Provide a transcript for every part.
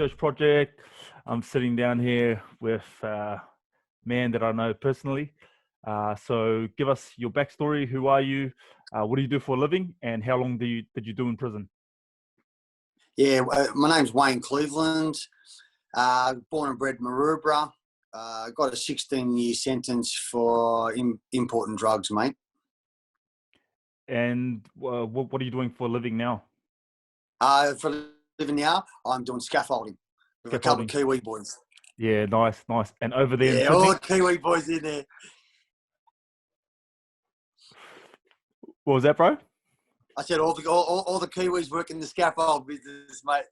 research project. I'm sitting down here with a man that I know personally. So give us your backstory. Who are you? What do you do for a living? And how long did you do in prison? Yeah, my name's Wayne Cleveland. Born and bred Maroubra. Got a 16-year sentence for importing drugs, mate. And what are you doing for a living now? For a living now, I'm doing scaffolding with a couple of Kiwi boys. Yeah, nice. And over there in Sydney? All the Kiwi boys in there. What was that, bro? I said all the Kiwis work in the scaffold business, mate.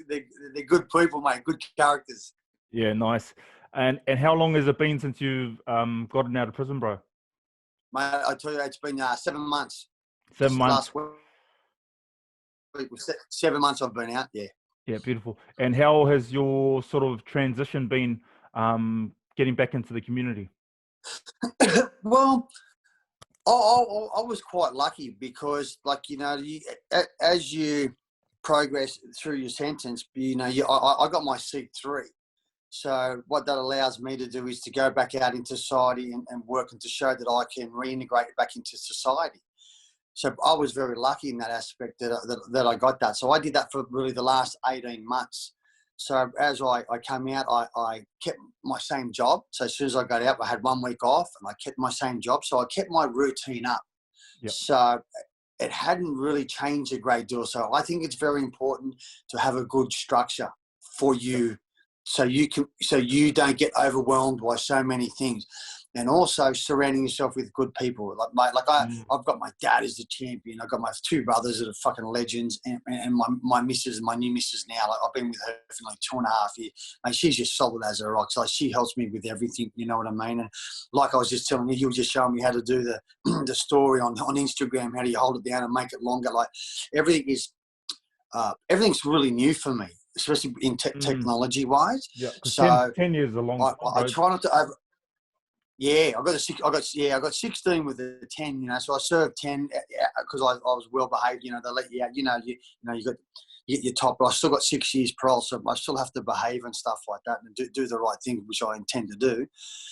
They're good people, mate. Good characters. Yeah, nice. And how long has it been since you've gotten out of prison, bro? Mate, I tell you, it's been 7 months. 7 months. Last week, 7 months I've been out. Yeah. Yeah, beautiful. And how has your sort of transition been getting back into the community? Well, I was quite lucky because, like, as you progress through your sentence, I got my C3. So what that allows me to do is to go back out into society and work and to show that I can reintegrate back into society. So I was very lucky in that aspect that I got that. So I did that for really the last 18 months. So as I came out, I kept my same job. So as soon as I got out, I had 1 week off and I kept my same job. So I kept my routine up. Yep. So it hadn't really changed a great deal. So I think it's very important to have a good structure for you, so you don't get overwhelmed by so many things. And also surrounding yourself with good people. I've got my dad as the champion. I've got my 2 brothers that are fucking legends, and my missus, my new missus now. Like, I've been with her for like 2.5 years. Mate, she's just solid as a rock. So she helps me with everything. You know what I mean? And like I was just telling you were just showing me how to do the story on Instagram. How do you hold it down and make it longer? Like everything's really new for me, especially in technology wise. Yeah. So 10 years is a long time. I try not to over. Yeah, I got 16 with the 10. So I served 10 because I was well behaved. They let you out. You got your top. But I still got 6 years parole, so I still have to behave and stuff like that and do the right thing, which I intend to do.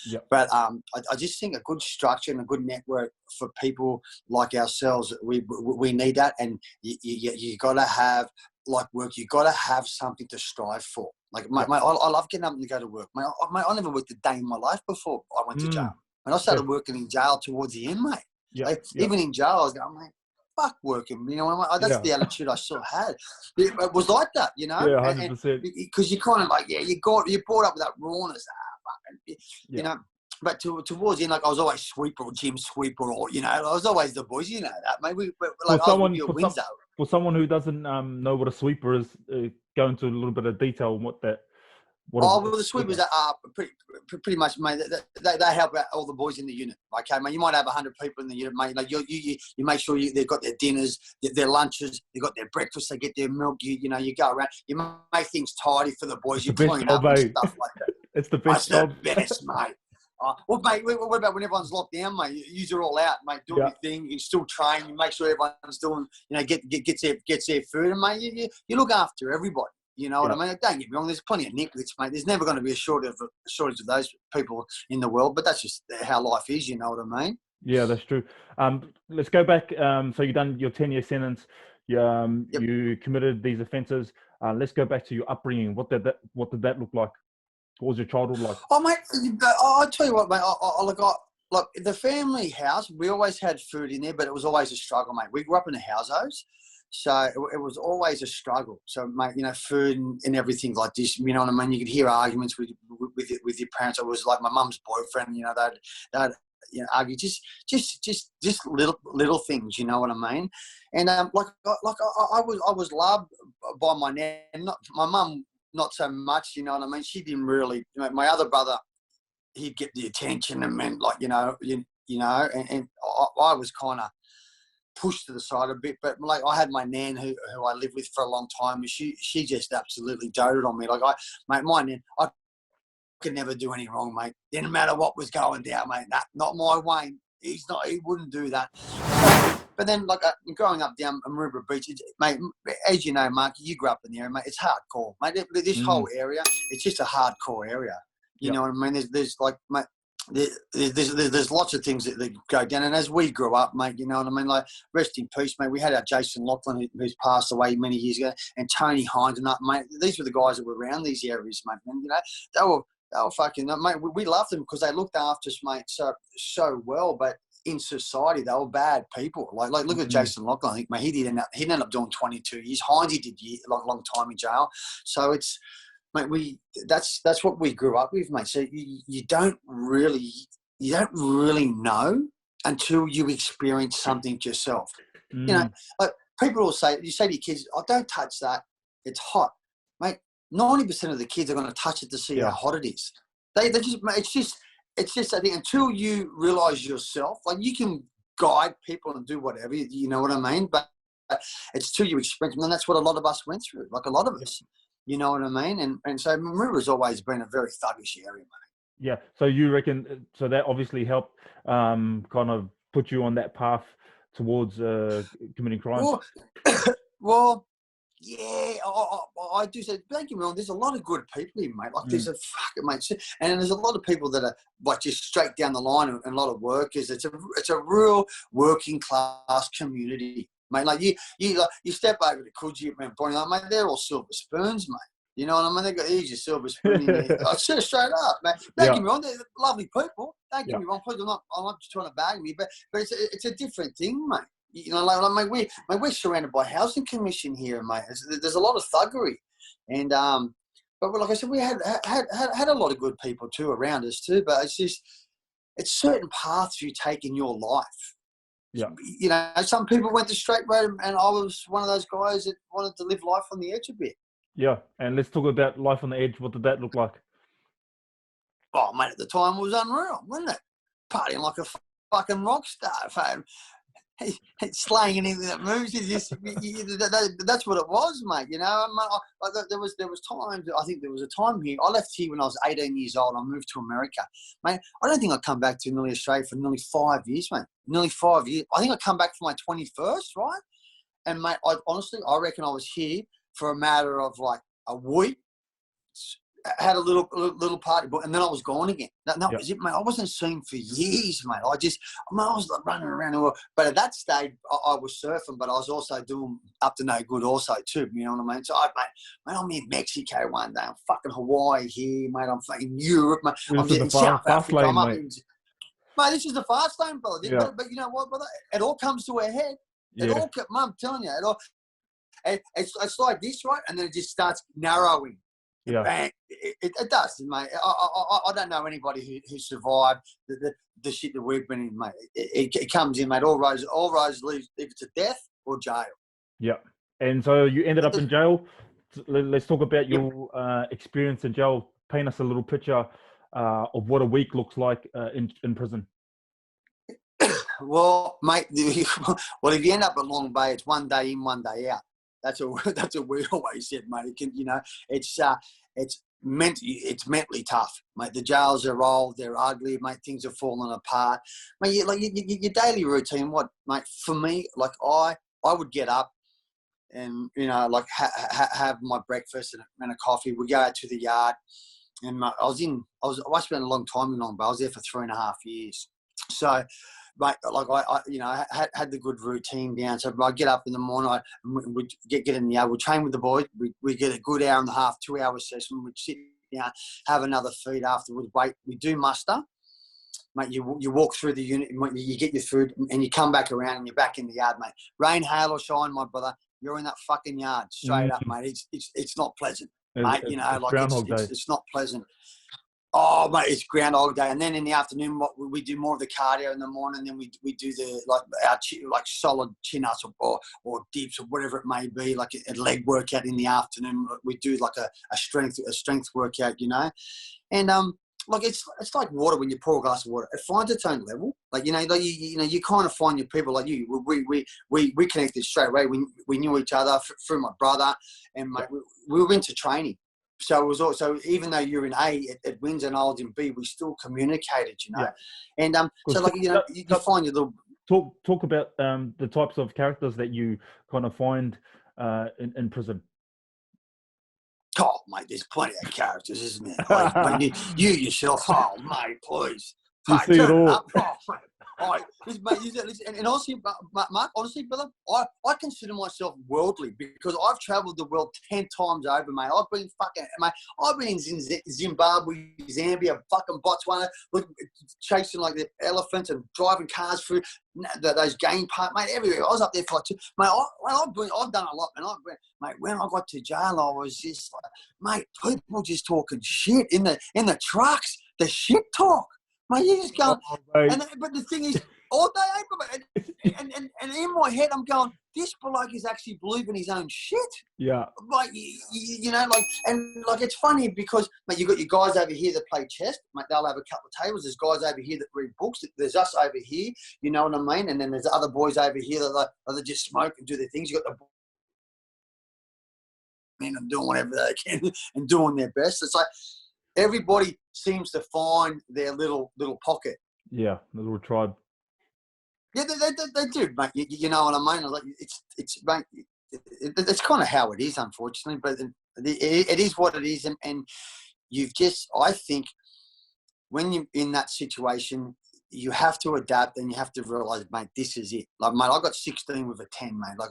Yep. But I just think a good structure and a good network for people like ourselves, we need that. And you got to have, like, work. You got to have something to strive for. Like, mate, I love getting up and go to work. Mate, I never worked a day in my life before I went to jail. And I started working in jail towards the end, mate. Even in jail, I was going, mate, fuck working. That's the attitude I still had. It was like that, Yeah, 100%. Because you kind of like, you're brought up with that rawness. But towards the end, like, I was always sweeper or gym sweeper, or I was always the boys. You know that, mate. For someone who doesn't know what a sweeper is, go into a little bit of detail on what that. Well, the sweepers are pretty much, mate. They help out all the boys in the unit. Okay, mate. You might have 100 people in the unit, mate. Like you make sure they've got their dinners, their lunches, they've got their breakfast, they get their milk. You go around. You make things tidy for the boys. You clean up and stuff like that. It's the best job. It's the best, mate. Well, mate, what about when everyone's locked down, mate? Use it all out, mate. Do your thing. You can still train. You make sure everyone's doing, gets their food. And, mate, you look after everybody. You know what I mean? Don't get me wrong. There's plenty of nicklets, mate. There's never going to be a shortage of those people in the world. But that's just how life is. You know what I mean? Yeah, that's true. Let's go back. So you've done your 10-year sentence. You committed these offences. Let's go back to your upbringing. What did that look like? What was your childhood like? Oh, mate, I'll tell you what, mate. Look, the family house, we always had food in there, but it was always a struggle, mate. We grew up in a house, so it was always a struggle. So, mate, food and everything like this, you know what I mean? You could hear arguments with your parents. It was like my mum's boyfriend, they'd argue just little things, you know what I mean? And I was loved by my nan, not my mum. Not so much, you know what I mean? She didn't really. My other brother, he'd get the attention and and I was kind of pushed to the side a bit. But like, I had my nan who I lived with for a long time, and she just absolutely doted on me. Like, my nan, I could never do any wrong, mate. Didn't matter what was going down, mate. Not my Wayne. He wouldn't do that. But then, like growing up down Maroubra Beach, mate, as you know, Mark, you grew up in the area, mate. It's hardcore, mate. This whole area, it's just a hardcore area. You know what I mean? There's like, mate, there's lots of things that go down. And as we grew up, mate, you know what I mean? Like, rest in peace, mate. We had our Jason Lachlan, who's passed away many years ago, and Tony Hines and that, mate. These were the guys that were around these areas, mate. And, you know, they were fucking, mate. We loved them because they looked after us, mate, so well. But in society, they were bad people. Like look at Jason Lachlan. I think, mate, he ended up doing 22 years. Hines, he did a long time in jail. So it's, mate, that's what we grew up with, mate. So you don't really know until you experience something yourself. You know, like people will say, you say to your kids, "Oh, don't touch that. It's hot," mate. 90% of the kids are going to touch it to see how hot it is. They just, it's just I think until you realize yourself, like you can guide people and do whatever, you know what I mean? But it's till you experience, and that's what a lot of us went through. Like a lot of us. You know what I mean? And so Maroubra always been a very thuggish area, mate. Yeah. So you reckon, so that obviously helped kind of put you on that path towards committing crimes? Well, yeah, I do say, don't get me wrong, there's a lot of good people here, mate. Like there's a fucking, mate. And there's a lot of people that are like just straight down the line and a lot of workers. It's a real working class community. Mate, like you step over to Coogee and Bonnie, like, mate, they're all silver spoons, mate. You know what I mean? They got here's your silver spoon in there. I say straight up, man. Don't get me wrong, they're lovely people. Don't get me wrong, please. I'm not just trying to bag me, but it's a different thing, mate. You know, like mate, we're surrounded by housing commission here, mate. There's a lot of thuggery, and but like I said, we had a lot of good people too around us too. But it's certain paths you take in your life. Yeah. You know, some people went the straight road, and I was one of those guys that wanted to live life on the edge a bit. Yeah, and let's talk about life on the edge. What did that look like? Oh, mate, at the time it was unreal, wasn't it? Partying like a fucking rock star, slaying anything that moves. That's what it was, mate. You know, there was times. I think there was a time here. I left here when I was 18 years old. I moved to America, mate. I don't think I come back to nearly Australia for nearly 5 years, mate. Nearly 5 years. I think I come back for my 21st, right? And mate, I reckon I was here for a matter of like a week. Had a little party, and then I was gone again. That was it, mate. I wasn't seen for years, mate. I was like running around. But at that stage, I was surfing, but I was also doing up to no good also too. You know what I mean? So, mate, I'm in Mexico one day. I'm fucking Hawaii here, mate. I'm fucking Europe, mate. I'm in South Africa. Lane, mate. Mate, this is the fast lane, brother. Yeah. But you know what, brother? It all comes to a head. I'm telling you, it's like this, right? And then it just starts narrowing. Yeah, bang. It does, mate. I don't know anybody who survived the shit that we've been in, mate. It comes in, mate. All roads lead either to death or jail. Yeah, and so you ended up in jail. Let's talk about your experience in jail. Paint us a little picture of what a week looks like in prison. Well, mate, if you end up at Long Bay, it's one day in, one day out. That's what we always said, mate. It can, you know, it's mentally tough, mate. The jails are old, they're ugly, mate. Things are falling apart, mate. Your daily routine. What, mate? For me, like I would get up and, you know, like have my breakfast and a coffee. We go out to the yard, and I spent a long time in Long Bay. I was there for 3.5 years, so. Mate, like I had the good routine down. So I get up in the morning, we get in the yard, we train with the boys. We get a good 1.5, 2 hour session. We'd sit down, have another feed afterwards. Wait, we do muster. Mate, you walk through the unit, you get your food, and you come back around and you're back in the yard, mate. Rain, hail, or shine, my brother, you're in that fucking yard straight up, mate. It's not pleasant, mate. You know, like it's not pleasant. Oh, mate, it's Groundhog Day. And then in the afternoon, we do more of the cardio in the morning. Then we do our solid chin-ups or dips or whatever it may be, like a leg workout in the afternoon. We do like a strength workout, you know. And like it's like water when you pour a glass of water. It finds its own level. Like, you know, you kind of find your people like you. We connected straight away. We knew each other through my brother, and mate, we went to training. So it was also, even though you're in A at Windsor and I was in B, we still communicated, you know. Yeah. And so like, you know, you find your little. talk about the types of characters that you kind of find in prison. Oh, mate, there's plenty of characters, isn't there? But you yourself, oh, mate, please. You Hey, see it turn all. up. Oh, mate. Listen, and honestly, Mark, honestly, brother, I consider myself worldly because I've travelled the world 10 times over, mate. I've been in Zimbabwe, Zambia, fucking Botswana, chasing like the elephants and driving cars through those game parks, mate, everywhere. I was up there for like mate, I've done a lot, man. Mate, when I got to jail, I was just like, mate, people just talking shit in the trucks, the shit talk. Mate, you just go, but the thing is, all day, and in my head, I'm going, this bloke is actually believing his own shit. Yeah. Like, you know, like, it's funny because, mate, you got your guys over here that play chess, mate, they'll have a couple of tables. There's guys over here that read books. There's us over here, you know what I mean? And then there's other boys over here that just smoke and do their things. You got the and doing whatever they can and doing their best. It's like, everybody seems to find their little pocket. Yeah, the little tribe. Yeah, they do, mate. You know what I mean? Like, mate, it's kind of how it is, unfortunately. But it is what it is, and you've just, I think, when you're in that situation, you have to adapt and you have to realise, mate, this is it. Like, mate, I got 16 with a 10, mate. Like,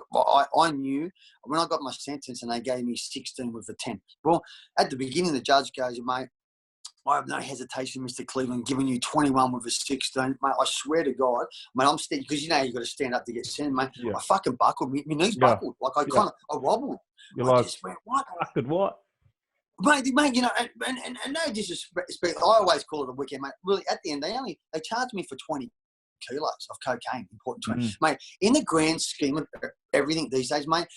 I knew when I got my sentence and they gave me 16 with a 10. Well, at the beginning, the judge goes, mate, I have no hesitation, Mr. Cleveland, giving you 21 with a 16. Mate, I swear to God, mate, I'm standing, because you know you've got to stand up to get sent, mate. Yeah. I fucking buckled. My knees buckled. Like, I wobbled. You're just went, what? What? Mate, you know, and no disrespect, I always call it a weekend, mate. Really, at the end, they charged me for 20 kilos of cocaine, important to me. Mate, in the grand scheme of everything these days, mate,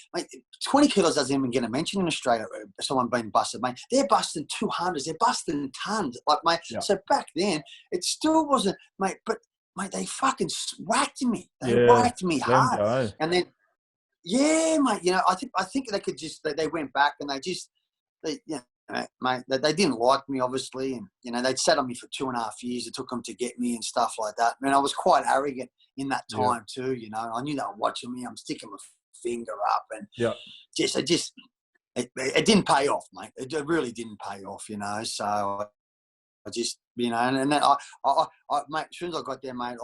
20 kilos doesn't even get a mention in Australia. Someone being busted, mate. They're busting 200s. They're busting tons. Like, mate, so back then, it still wasn't, mate, but, mate, they fucking whacked me. They whacked me hard. And then, yeah, mate, you know, I think they could just, they went back and mate, they didn't like me, obviously, and, you know, they'd sat on me for 2.5 years. It took them to get me and stuff like that. I mean, I was quite arrogant in that time too, you know. I knew they were watching me. I'm sticking my finger up, and it didn't pay off, mate. It really didn't pay off, you know. So I just, you know, and then I mate, as soon as I got there, mate,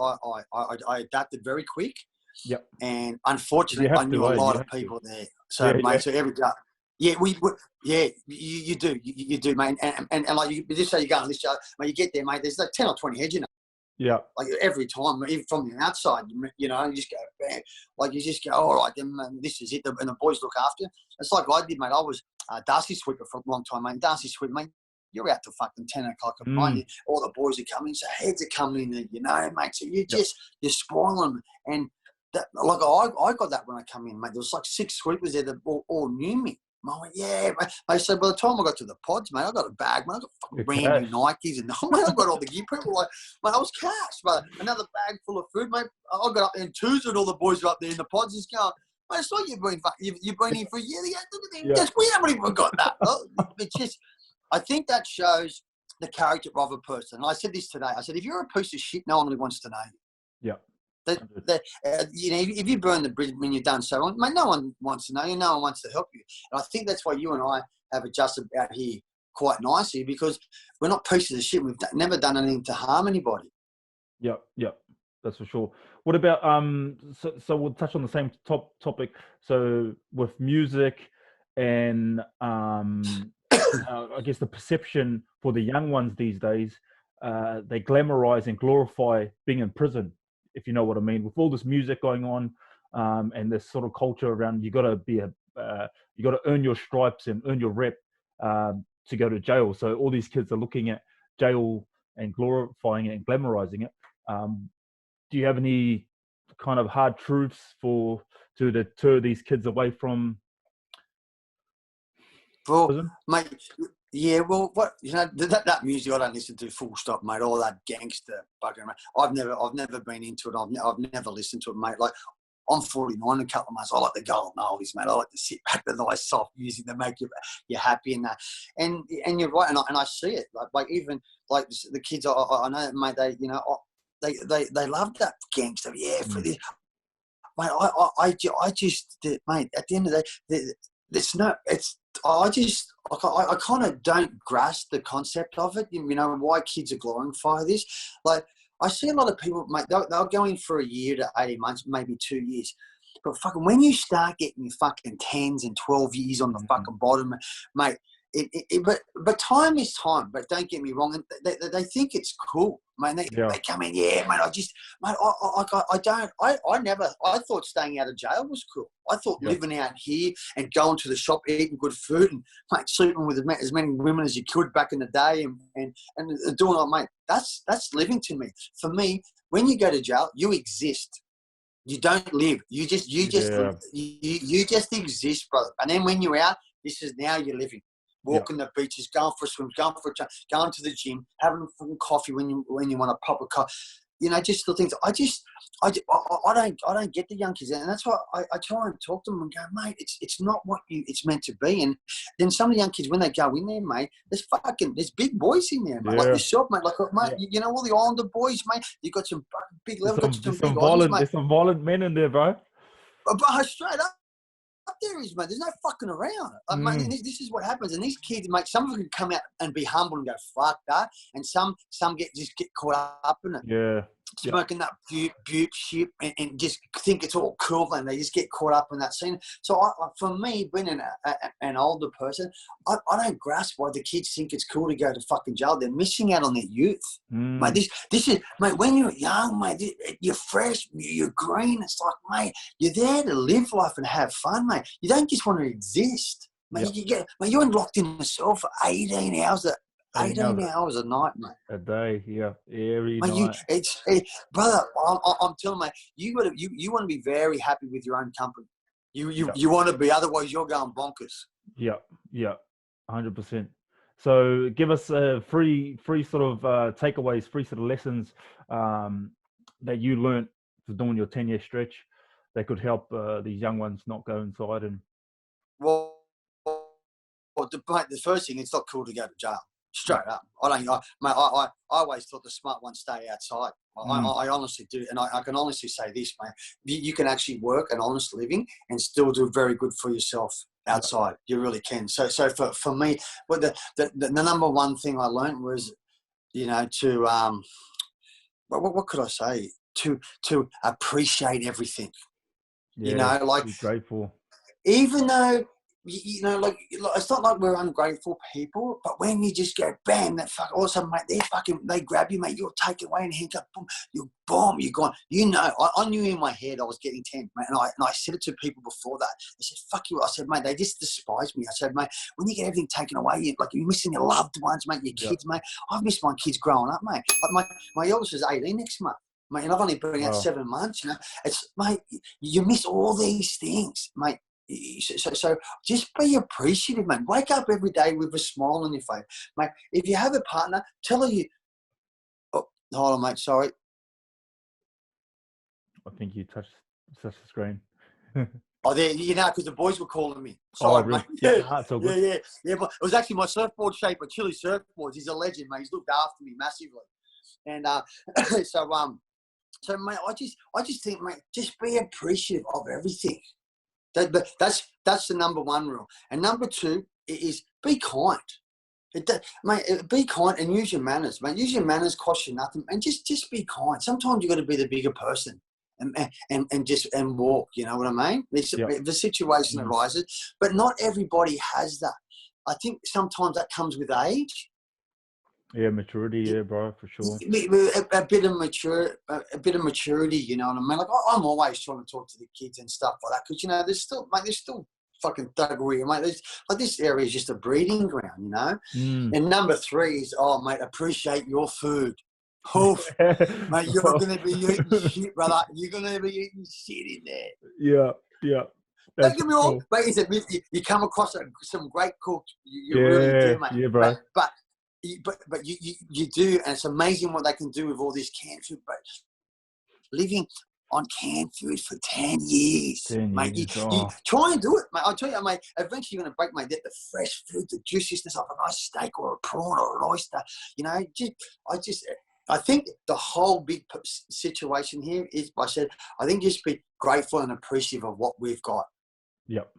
I adapted very quick. Yep. And unfortunately, I knew a lot of people there. So, mate, so every day. Yeah, you do, mate, and like you just say, you go on this show, mate, you get there, mate. There's like 10 or 20 heads, you know. Yeah. Like every time, even from the outside, you know, you just go, bam. Like you just go, all right, then this is it, and the boys look after you. It's like I did, mate. I was Darcy sweeper for a long time, mate. Darcy sweeper, mate. You're out to fucking 10 o'clock at night. All the boys are coming, so heads are coming in, you know, mate. So you're spoiling them, and that, like I got that when I come in, mate. There was like 6 sweepers there that all knew me. I went, yeah, mate. So by the time I got to the pods, mate, I got a bag, mate. I got fucking brand new Nikes, and I got all the gear. People were like, mate, I was cash, mate. Another bag full of food, mate. I got up there in twos, and all the boys are up there in the pods, just going, mate, I saw you've been here for a year. We haven't even got that. It's just, I think that shows the character of a person. And I said this today. I said, if you're a piece of shit, no one really wants to know you. Yeah. You know, if you burn the bridge when you're done so on, mate, no one wants to know you. No one wants to help you. And I think that's why you and I have adjusted out here quite nicely, because we're not pieces of shit. We've never done anything to harm anybody. Yep, that's for sure. What about so we'll touch on the same topic. So with music and I guess the perception for the young ones these days, they glamorize and glorify being in prison, if you know what I mean, with all this music going on, and this sort of culture around you got to earn your stripes and earn your rep to go to jail. So all these kids are looking at jail and glorifying it and glamorizing it. Do you have any kind of hard truths to deter these kids away from prison? Mate, yeah, well, what, you know, that music I don't listen to, full stop, mate. All that gangster bugging, mate. I've never been into it. I've never listened to it, mate. Like, I'm 49 in a couple of months. I like the golden oldies, mate. I like to sit back with nice soft music that make you happy and that. And you're right, and I see it. Like even like the kids I know, mate. they love that gangster. Yeah, for Mm. this, mate. I just, mate. At the end of the day, it's no. It's I kind of don't grasp the concept of it. You know why kids are glorifying this. Like I see a lot of people, mate. They'll go in for a year to 18 months, maybe 2 years. But fucking when you start getting your fucking 10s and 12 years on the fucking bottom, mate. But time is time. But don't get me wrong. They think it's cool, man. They come in, yeah, man. Mate, I thought staying out of jail was cool. I thought living out here and going to the shop, eating good food, and mate, sleeping with as many women as you could back in the day, and doing all, mate. That's living to me. For me, when you go to jail, you exist. You don't live. You just exist, brother. And then when you're out, this is now you're living. Walking the beaches, going for swims, going to the gym, having fucking coffee when you want to pop a cup. You know, just the things. I don't get the young kids, and that's why I try and talk to them and go, mate, it's not what it's meant to be. And then some of the young kids, when they go in there, mate, there's big boys in there, mate, like yourself, mate. Like, mate, you know all the Islander boys, mate. You got some big level, some big Aussies, mate. There's some violent men in there, bro. But straight up there is, mate. There's no fucking around. Mate, this is what happens. And these kids, mate, some of them can come out and be humble and go, fuck that. And some just get caught up in it. Yeah. Smoking that butte shit and just think it's all cool, and they just get caught up in that scene. So for me, being an older person, I don't grasp why the kids think it's cool to go to fucking jail. They're missing out on their youth. Mate, this is, mate, when you're young, mate, you're fresh, you're green. It's like, mate, you're there to live life and have fun, mate. You don't just want to exist. Mate, you're locked in a cell for 18 hours 18 hours a night, mate. A day, every night. Brother, I'm telling you, mate, you want to be very happy with your own company. You want to be, otherwise you're going bonkers. Yeah, 100%. So give us free sort of takeaways, free sort of lessons that you learnt for doing your 10-year stretch that could help these young ones not go inside. And the first thing, it's not cool to go to jail. Straight up. I always thought the smart ones stay outside. I honestly do. And I can honestly say this, mate. You can actually work an honest living and still do very good for yourself outside. You really can. So for me, but the number one thing I learned was, you know, to, what could I say? To appreciate everything. Yeah, you know, like, be grateful. Even though, you know, like it's not like we're ungrateful people, but when you just go bam, that fuck, all of a sudden, mate, they grab you, mate, you're taken away and handcuff, boom, you're bomb, you're gone. You know, I knew in my head I was getting 10, mate, and I said it to people before that. I said, fuck you. I said, mate, they just despise me. I said, mate, when you get everything taken away, you're missing your loved ones, mate, your kids, mate. I've missed my kids growing up, mate. Like my eldest is 18 next month. Mate, and I've only been out 7 months, you know. It's, mate, you miss all these things, mate. So just be appreciative, mate. Wake up every day with a smile on your face, mate. If you have a partner, tell her you. Oh, hold on, mate. Sorry. I think you touched the screen. Oh, there, you know, because the boys were calling me. Sorry, really? mate. Yeah. But it was actually my surfboard shaper, Chili Surfboards. He's a legend, mate. He's looked after me massively, and so mate, I just think, mate, just be appreciative of everything. That's the number one rule. And number two is be kind. Mate, be kind and use your manners, mate. Use your manners, cost you nothing, and just be kind. Sometimes you got to be the bigger person and walk. You know what I mean? The situation arises, but not everybody has that. I think sometimes that comes with age. Yeah, maturity, bro, for sure. A bit of maturity, you know what I mean? Like, I'm always trying to talk to the kids and stuff like that, because, you know, there's still fucking thuggery, mate. This area is just a breeding ground, you know? And number three is, mate, appreciate your food. Oof. Mate, you're going to be eating shit, brother. You're going to be eating shit in there. Yeah. Don't get me wrong, mate. You come across some great cooks. You really do, mate. Yeah, bro. But you do, and it's amazing what they can do with all this canned food. But living on canned food for 10 years, mate, you try and do it, mate. I'll tell you, mate, eventually you're going to break, mate, the fresh food, the juiciness of a nice steak or a prawn or an oyster. You know, I think the whole big situation here is, I said, I think just be grateful and appreciative of what we've got. Yep.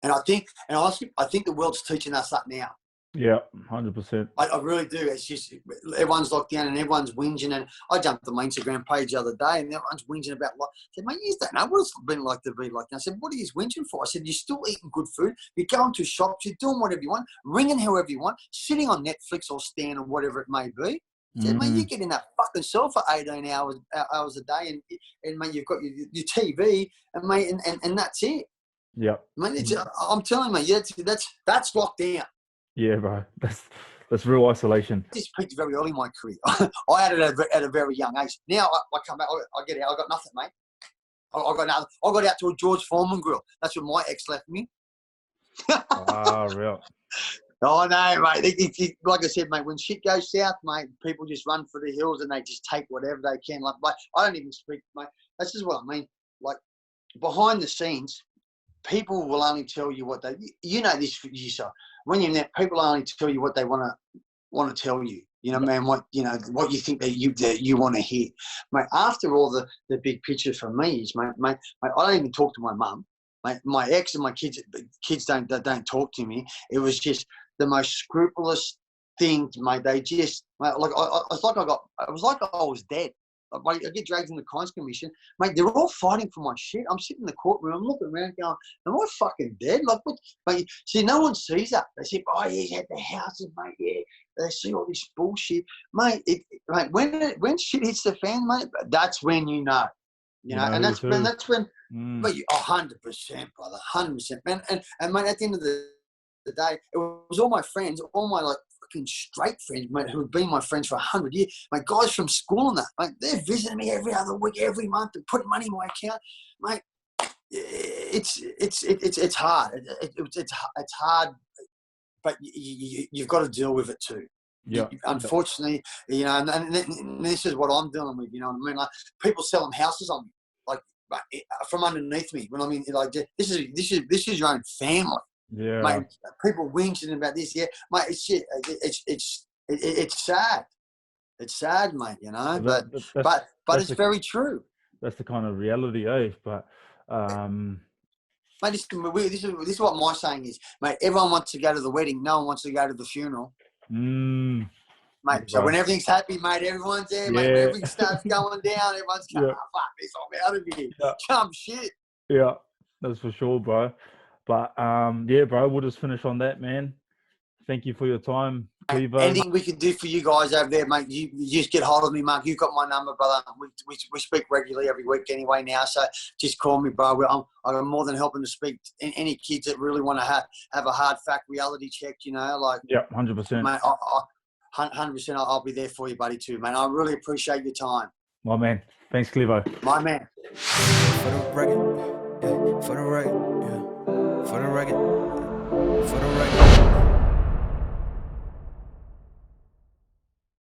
And I think, and honestly, I think the world's teaching us that now. Yeah, 100%. I really do. It's just everyone's locked down and everyone's whinging. And I jumped on my Instagram page the other day and everyone's whinging about I said, mate, you don't know what it's been like to be like that. I said, what are you whinging for? I said, you're still eating good food. You're going to shops. You're doing whatever you want, ringing however you want, sitting on Netflix or Stan or whatever it may be. I said, mate, you get in that fucking cell for 18 hours a day and mate, you've got your TV and mate, and that's it. Yeah. Mate, I'm telling you, mate, that's locked down. Yeah, bro. That's real isolation. This peaked very early in my career. I had it at a very young age. Now I come back, I get out, I got nothing, mate. I got nothing. I got out to a George Foreman grill. That's what my ex left me. Real. Oh, no, mate. Like I said, mate, when shit goes south, mate, people just run for the hills and they just take whatever they can. Like I don't even speak, mate. That's just what I mean. Like, behind the scenes, people will only tell you what they, you know this for yourself. When you're in there, people only tell you what they want to tell you. You know, man, what you think that you want to hear. Mate, after all the big picture for me is, mate, I don't even talk to my mum. My ex and my kids don't talk to me. It was just the most scrupulous things, mate. They just, mate, like it was like I was dead. Like, I get dragged in the Crimes Commission, mate. They're all fighting for my shit. I'm sitting in the courtroom. I'm looking around, going, "Am I fucking dead?" Like, what? Mate, see, no one sees that. They say, "Oh, yeah, he's at the houses, mate." Yeah, they see all this bullshit, mate. Mate, when shit hits the fan, mate, that's when you know. You know, and that's when. But 100%, brother, 100%, man. And mate, at the end of the day, it was all my friends, all my like fucking straight friends, mate, who have been my friends for 100 years. My guys from school and that, mate, they're visiting me every other week, every month, and putting money in my account, mate. It's hard. It's hard, but you've got to deal with it too. Yeah. Unfortunately, you know, and this is what I'm dealing with. You know what I mean? Like, people selling houses on me, like, from underneath me. When I mean, like, this is your own family. Yeah, mate. People whinging about this. Yeah, mate. It's shit. It's sad. It's sad, mate. You know, but it's very true. That's the kind of reality, eh? But mate, this is what my saying is, mate. Everyone wants to go to the wedding. No one wants to go to the funeral. Mate, so when everything's happy, mate, everyone's there, mate. When everything starts going down, everyone's going, fuck this, I'm out of here. Jump shit. Yeah, that's for sure, bro. But, yeah, bro, we'll just finish on that, man. Thank you for your time, Clevo. Anything we can do for you guys over there, mate, you just get hold of me, Mark. You've got my number, brother. We speak regularly every week anyway now, so just call me, bro. I'm more than helping to speak to any kids that really want to have a hard fact reality check, you know, like. Yeah, 100%. Mate, 100%, I'll be there for you, buddy, too, man. I really appreciate your time. My man. Thanks, Clevo. My man. For the record, yeah. For the record, yeah. For the record, for the record.